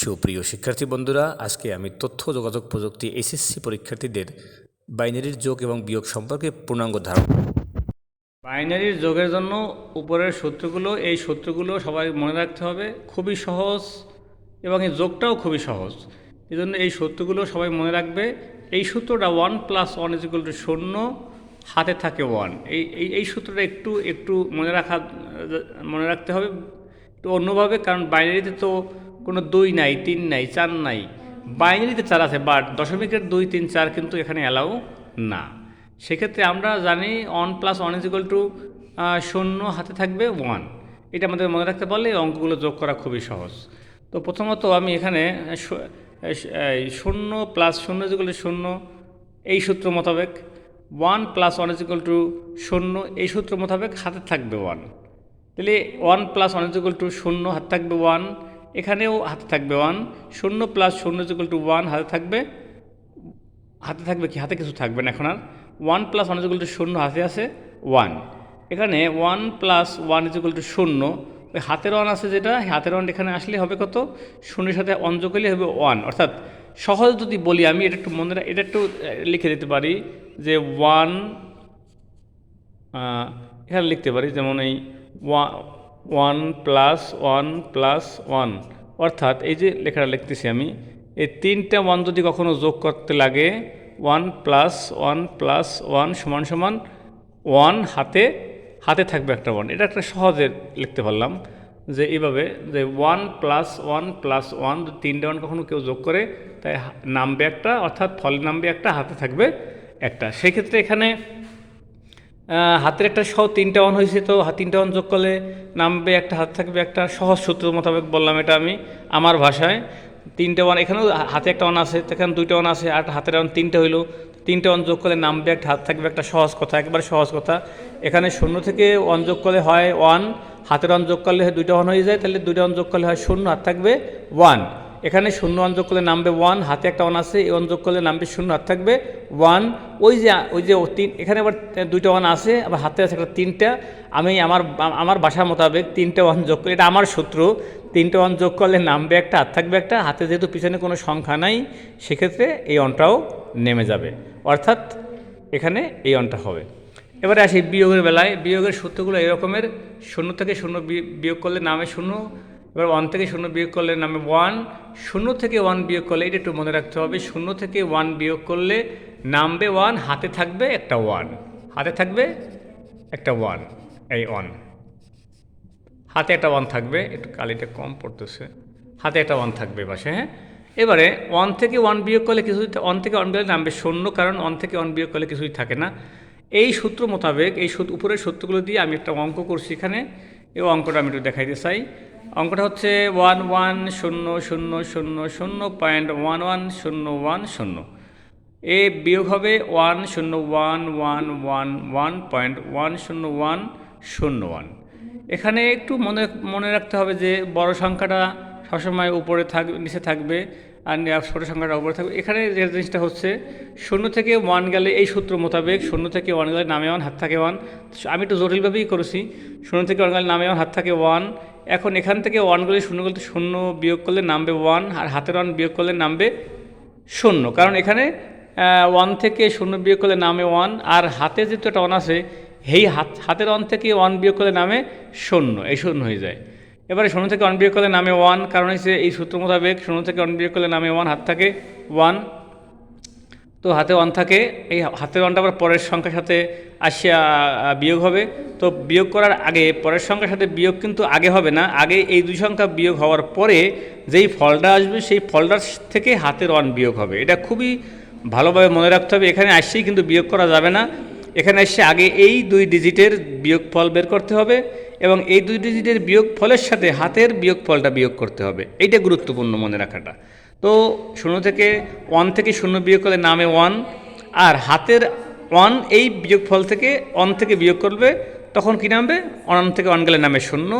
সুপ্রিয় শিক্ষার্থী বন্ধুরা, আজকে আমি তথ্য যোগাযোগ প্রযুক্তি এসএসসি পরীক্ষার্থীদের বাইনারির যোগ এবং বিয়োগ সম্পর্কে পূর্ণাঙ্গ ধারণা। বাইনারির যোগের জন্য উপরের সূত্রগুলো, এই সূত্রগুলো সবাই মনে রাখতে হবে, খুবই সহজ এবং এই যোগটাও খুবই সহজ। এই জন্য এই সূত্রগুলো সবাই মনে রাখবে। এই সূত্রটা 1 + 1 = 0, হাতে থাকে 1। এই সূত্রটা একটু মনে রাখতে হবে একটু অন্যভাবে, কারণ বাইনারিতে তো কোনো 2 নাই, 3 নাই, 4 নাই। বাইনারিতে 4 আছে, বাট দশমিকের 2, 3, 4 কিন্তু এখানে অ্যালাউ না। সেক্ষেত্রে আমরা জানি 1 + 1 = 0, হাতে থাকবে 1। এটা আমাদের মনে রাখতে পারলে এই অঙ্কগুলো যোগ করা খুবই সহজ। তো প্রথমত আমি এখানে 0 + 0 = 0 এই সূত্র মোতাবেক, 1 + 1 = 0 এই সূত্র মোতাবেক হাতে থাকবে 1। তাহলে 1 + 1 = 0, হাতে থাকবে 1। এখানেও হাতে থাকবে 1। 0 + 0 = 1, হাতে থাকবে কি? হাতে কিছু থাকবে না এখন আর। 1 + 1 = 0, হাতে আছে 1। এখানে 1 + 1 = 0, ওই হাতের 1 আছে যেটা, হাতের 1 এখানে আসলে হবে কত? 0-এর সাথে 1 যোগ করলে হবে 1। অর্থাৎ সহজ যদি বলি আমি, এটা একটু লিখে দিতে পারি যে 1, এখানে লিখতে পারি যেমন এই 1 + 1 + 1, অর্থাৎ এই যে লেখাটা লিখতেছি আমি, এই 3টা 1 যদি কখনো যোগ করতে লাগে, 1 + 1 + 1 = 1, হাতে থাকবে একটা 1। এটা একটা সহজে লিখতে পারলাম যে এইভাবে, যে 1 + 1 + 1, 3টা 1 কখনো কেউ যোগ করে তাই নামবে একটা, অর্থাৎ ফলে নামবে একটা, হাতে থাকবে একটা। সেক্ষেত্রে এখানে হাতের একটা সহ 3টা 1 হয়েছে, তো 3টা 1 যোগ করলে নামবে একটা, হাতে থাকবে একটা। সহজ সূত্র মোতাবেক বললাম এটা আমি আমার ভাষায়। 3টা 1, এখানেও হাতে একটা 1 আছে, এখানে 2টা 1 আছে, আর হাতের 1 3টা হইলো। 3টা 1 যোগ করলে নামবে একটা, হাতে থাকবে একটা। সহজ কথা, একবারে সহজ কথা। এখানে 0 থেকে 1 যোগ করলে হয় 1, হাতের 1 যোগ করলে 2টা 1 হয়ে যায়, তাহলে 2টা 1 যোগ করলে হয় 0, হাতে থাকবে 1। এখানে 0 1 যোগ করলে নামবে 1, হাতে একটা 1 আছে, এই 1 যোগ করলে নামবে 0, হাতে থাকবে 1। ওই যে এখানে আবার 2টা 1 আছে, আবার হাতে আছে একটা 3টা। আমি আমার ভাষা মোতাবেক 3টা 1 যোগ করি, এটা আমার সূত্র। 3টা 1 যোগ করলে নামবে একটা, হাতে থাকবে একটা। হাতে যেহেতু পিছনে কোনো সংখ্যা নাই, সেক্ষেত্রে এই অনটাও নেমে যাবে, অর্থাৎ এখানে এই অনটা হবে। এবারে আসি বিয়োগের বেলায়। বিয়োগের সূত্রগুলো এরকমের: 0 থেকে 0 বিয়োগ করলে নামে 0। এবার 1 থেকে 0 বিয়োগ করলে নামে 1। 0 থেকে 1 বিয়োগ করলে, এটা একটু মনে রাখতে হবে, 0 থেকে 1 বিয়োগ করলে নামবে 1, হাতে থাকবে একটা 1। হাতে থাকবে একটা 1, এই 1 হাতে একটা 1 থাকবে। একটু কালিটা কম পড়তেছে, হাতে একটা 1 থাকবে পাশে। হ্যাঁ, এবারে 1 থেকে 1 বিয়োগ করলে কিছুই, 1 থেকে 1 বিয়োগ নামবে 0, কারণ 1 থেকে 1 বিয়োগ করলে কিছুই থাকে না। এই সূত্র মোতাবেক, এই উপরের সূত্রগুলো দিয়ে আমি একটা অঙ্ক করছি এখানে। এই অঙ্কটা আমি একটু দেখাইতে চাই। অঙ্কটা হচ্ছে 1 1 0 0 0 0.110110। এ বিয়োগ হবে 1 0 1 1 1 1.10101। এখানে একটু মনে রাখতে হবে যে বড় সংখ্যাটা সবসময় উপরে নিচে থাকবে, আর ছোটো সংখ্যাটা উপরে থাকবে। এখানে যে জিনিসটা হচ্ছে, 0 থেকে 1 গেলে এই সূত্র মোতাবেক 0 থেকে 1 গেলে নামে 1, হাত থাকে 1। আমি একটু জটিলভাবেই করেছি। 0 থেকে 1 গেলে নামে 1, হাত থাকে 1। এখন এখান থেকে 1 গেলে 0 গেলে 0 বিয়োগ করলে নামবে 1, আর হাতের 1 বিয়োগ করলে নামবে 0, কারণ এখানে 1 থেকে 0 বিয়োগ করলে নামে 1, আর হাতে যেহেতু একটা 1 আছে, এই হাতের 1 থেকে 1 বিয়োগ করলে নামে 0, এই 0 হয়ে যায়। এবারে 0 থেকে 1 বিয়োগ করলে নামে 1, কারণ হচ্ছে এই সূত্র মোতাবেক 0 থেকে 1 বিয়োগ করলে নামে 1, হাত থাকে 1। তো হাতে 1 থাকে, এই হাতের 1টা আবার পরের সংখ্যার সাথে আসিয়া বিয়োগ হবে। তো বিয়োগ করার আগে পরের সংখ্যার সাথে বিয়োগ কিন্তু আগে হবে না, আগে এই 2 সংখ্যা বিয়োগ হওয়ার পরে যেই ফলটা আসবে, সেই ফলটার থেকে হাতের 1 বিয়োগ হবে। এটা খুবই ভালোভাবে মনে রাখতে হবে। এখানে আসছেই কিন্তু বিয়োগ করা যাবে না। এখানে এসে আগে এই 2 ডিজিটের বিয়োগফল বের করতে হবে, এবং এই 2 ডিজিটের বিয়োগফলের সাথে হাতের বিয়োগফলটা বিয়োগ করতে হবে। এইটা গুরুত্বপূর্ণ মনে রাখাটা। তো 0 থেকে 1 থেকে 0 বিয়োগ করলে নামে 1, আর হাতের 1 এই বিয়োগফল থেকে 1 থেকে বিয়োগ করবে, তখন কী নামবে? 1 থেকে 1 গেলে নামে 0,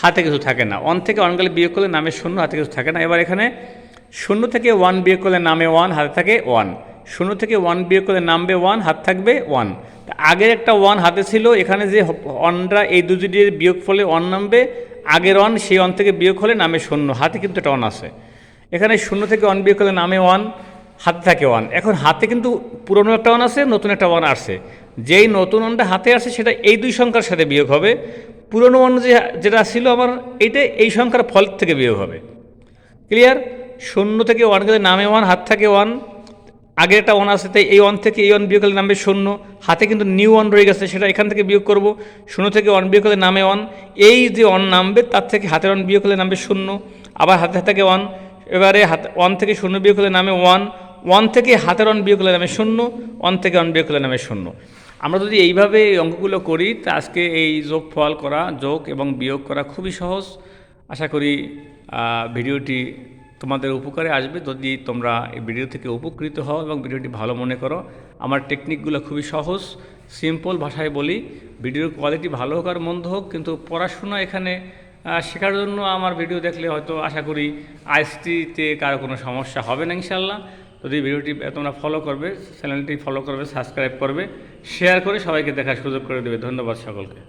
হাতে কিছু থাকে না। 1 থেকে 1 গেলে বিয়োগ করলে নামে 0, হাতে কিছু থাকে না। এবার এখানে 0 থেকে 1 বিয়োগ করলে নামে 1, হাতে থাকে 1। 0 থেকে 1 বিয়োগ করলে নামবে 1, হাত থাকবে 1। আগের একটা 1 হাতে ছিল, এখানে যে 1টা এই 2 ডিজিটের বিয়োগ ফলে 1 নামবে। আগের 1 সেই 1 থেকে বিয়োগ হলে নামে 0, হাতে কিন্তু একটা 1 আছে। এখানে 0 থেকে 1 বিয়োগ করলে নামে 1, হাতে থাকে 1। এখন হাতে কিন্তু পুরনো একটা 1 আছে, নতুন একটা 1 আসছে। যেই নতুন 1টা হাতে আসছে সেটা এই দুই সংখ্যার সাথে বিয়োগ হবে। পুরনো 1 যেটা ছিল আমার, এইটা এই সংখ্যার ফল থেকে বিয়োগ হবে। ক্লিয়ার? 0 থেকে 1 গেলে নামে 1, হাত থাকে 1, আগে একটা 1 আছে, তাই এই 1 থেকে এই 1 বিয়োগ করলে নামবে 0। হাতে কিন্তু নিউ 1 রয়ে গেছে, সেটা এখান থেকে বিয়োগ করব। 0 থেকে 1 বিয়োগ করলে নামে 1, এই যে 1 নামবে তার থেকে হাতের 1 বিয়োগ করলে নামবে 0, আবার হাতে থাকে 1। এবারে 1 থেকে 0 বিয়োগ করলে নামে 1, 1 থেকে হাতের 1 বিয়োগ করলে নামে 0, 1 থেকে 1 বিয়োগ করলে নামে 0। আমরা যদি এইভাবে এই অঙ্কগুলো করি, তা আজকে এই যোগফল করা, যোগ এবং বিয়োগ করা খুবই সহজ। আশা করি ভিডিওটি তোমাদের উপকারে আসবে। যদি তোমরা এই ভিডিও থেকে উপকৃত হও এবং ভিডিওটি ভালো মনে করো, আমার টেকনিকগুলো খুবই সহজ, সিম্পল ভাষায় বলি। ভিডিওর কোয়ালিটি ভালো হোক আর মন্দ হোক, কিন্তু পড়াশোনা এখানে শেখার জন্য আমার ভিডিও দেখলে হয়তো আশা করি আইসিটিতে কারো কোনো সমস্যা হবে না ইনশাল্লাহ। যদি ভিডিওটি তোমরা ফলো করবে, চ্যানেলটি ফলো করবে, সাবস্ক্রাইব করবে, শেয়ার করে সবাইকে দেখার সুযোগ করে দেবে। ধন্যবাদ সকলকে।